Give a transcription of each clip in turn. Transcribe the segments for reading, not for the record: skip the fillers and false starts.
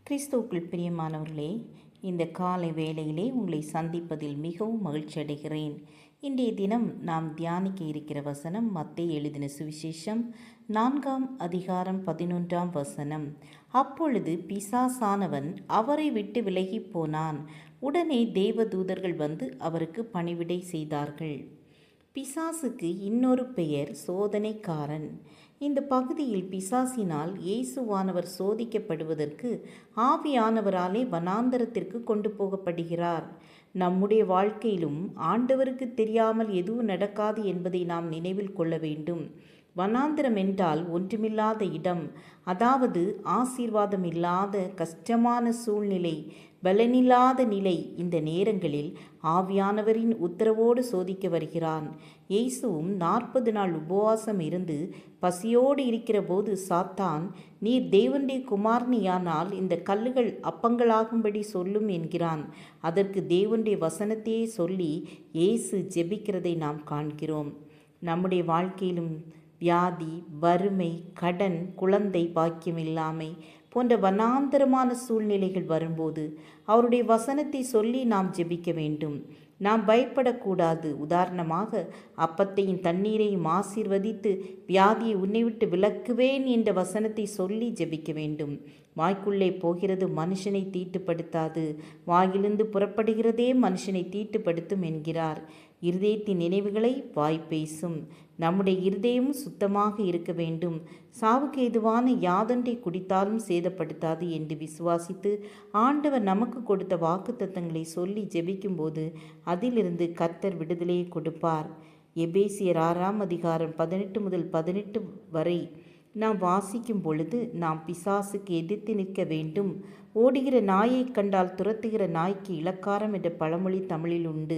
கிறிஸ்துவுக்குள் பிரியமானவர்களே, இந்த காலை வேளையிலே உங்களை சந்திப்பதில் மிகவும் மகிழ்ச்சி அடைகிறேன். இன்றைய தினம் நாம் தியானிக்க இருக்கிற வசனம் மத்தேயு எழுதின சுவிசேஷம் 4ஆம் அதிகாரம் 11ஆம் வசனம். அப்பொழுது பிசாசானவன் அவரை விட்டு விலகி போனான். உடனே தேவதூதர்கள் வந்து அவருக்கு பணிவிடை செய்தார்கள். பிசாசுக்கு இன்னொரு பெயர் சோதனைக்காரன். இந்த பகுதியில் பிசாசினால் இயேசுவானவர் சோதிக்கப்படுவதற்கு ஆவியானவராலே வனாந்தரத்திற்கு கொண்டு போகப்படுகிறார். நம்முடைய வாழ்க்கையிலும் ஆண்டவருக்கு தெரியாமல் எதுவும் நடக்காது என்பதை நாம் நினைவில் கொள்ள வேண்டும். வனாந்தரம் என்றால் ஒன்றுமில்லாத இடம், அதாவது ஆசீர்வாதம் இல்லாத கஷ்டமான சூழ்நிலை, பலனில்லாத நிலை. இந்த நேரங்களில் ஆவியானவரின் உத்தரவோடு சோதிக்க வருகிறான். இயேசுவும் 40 நாள் உபவாசம் இருந்து பசியோடு இருக்கிற போது சாத்தான், நீர் தேவனுடைய குமாரனியானால் இந்த கல்லுகள் அப்பங்களாகும்படி சொல்லும் என்கிறான். அதற்கு தேவனுடைய வசனத்தையே சொல்லி இயேசு ஜெபிக்கிறதை நாம் காண்கிறோம். நம்முடைய வாழ்க்கையிலும் வியாதி, வறுமை, கடன், குழந்தை பாக்கியமில்லாமை போன்ற வனாந்தரமான சூழ்நிலைகள் வரும்போது அவருடைய வசனத்தை சொல்லி நாம் ஜெபிக்க வேண்டும். நாம் பயப்படக்கூடாது. உதாரணமாக, அப்பத்தையும் தண்ணீரையும் ஆசீர்வதித்து வியாதியை உன்னை விட்டு விலக்குவேன் என்ற வசனத்தை சொல்லி ஜெபிக்க வேண்டும். வாய்க்குள்ளே போகிறது மனுஷனை தீட்டுப்படுத்தாது, வாயிலிருந்து புறப்படுகிறதே மனுஷனை தீட்டுப்படுத்தும் என்கிறார். இருதயத்தின் நினைவுகளை வாய் பேசும். நம்முடைய இருதயமும் சுத்தமாக இருக்க வேண்டும். சாவுக்கு ஏதுவான யாதொன்றை குடித்தாலும் சேதப்படுத்தாது என்று விசுவாசித்து ஆண்டவர் நமக்கு கொடுத்த வாக்குத்தத்தங்களை சொல்லி ஜெபிக்கும்போது அதிலிருந்து கர்த்தர் விடுதலையை கொடுப்பார். எபேசியர் 6ஆம் அதிகாரம் 18 முதல் 18 வரை நாம் வாசிக்கும் பொழுது, நாம் பிசாசுக்கு எதிர்த்து நிற்க வேண்டும். ஓடுகிற நாயை கண்டால் துரத்துகிற நாய்க்கு இளக்காரம் என்ற பழமொழி தமிழில் உண்டு.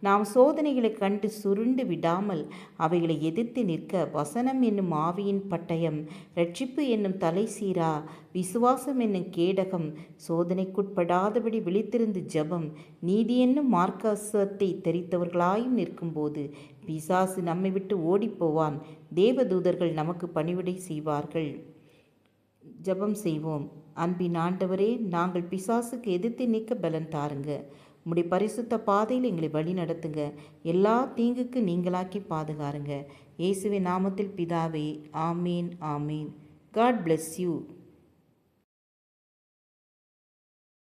நாம் சோதனைகளை கண்டு சுருண்டு விடாமல் அவைகளை எதிர்த்து நிற்க வசனம் என்னும் ஆவியின் பட்டயம், இரட்சிப்பு என்னும் தலைசீரா, விசுவாசம் என்னும் கேடகம், சோதனைக்குட்படாதபடி விழித்திருந்து ஜெபம், நீதி என்னும் மார்க்கசத்தை தெரித்தவர்களாயும் நிற்கும்போது பிசாசு நம்மை விட்டு ஓடிப்போவான். தேவதூதர்கள் நமக்கு பணிவிடை செய்வார்கள். ஜெபம் செய்வோம். அன்பின் ஆண்டவரே, நாங்கள் பிசாசுக்கு எதிர்த்து நிற்க பலன் தாருங்க. உம்முடைய பரிசுத்த பாதையில் எங்களை வழி நடத்துங்க. எல்லா தீங்குக்கு நீங்களாக்கி பாதுகாருங்க. இயேசுவின் நாமத்தில் பிதாவே, ஆமீன் ஆமீன். God bless you.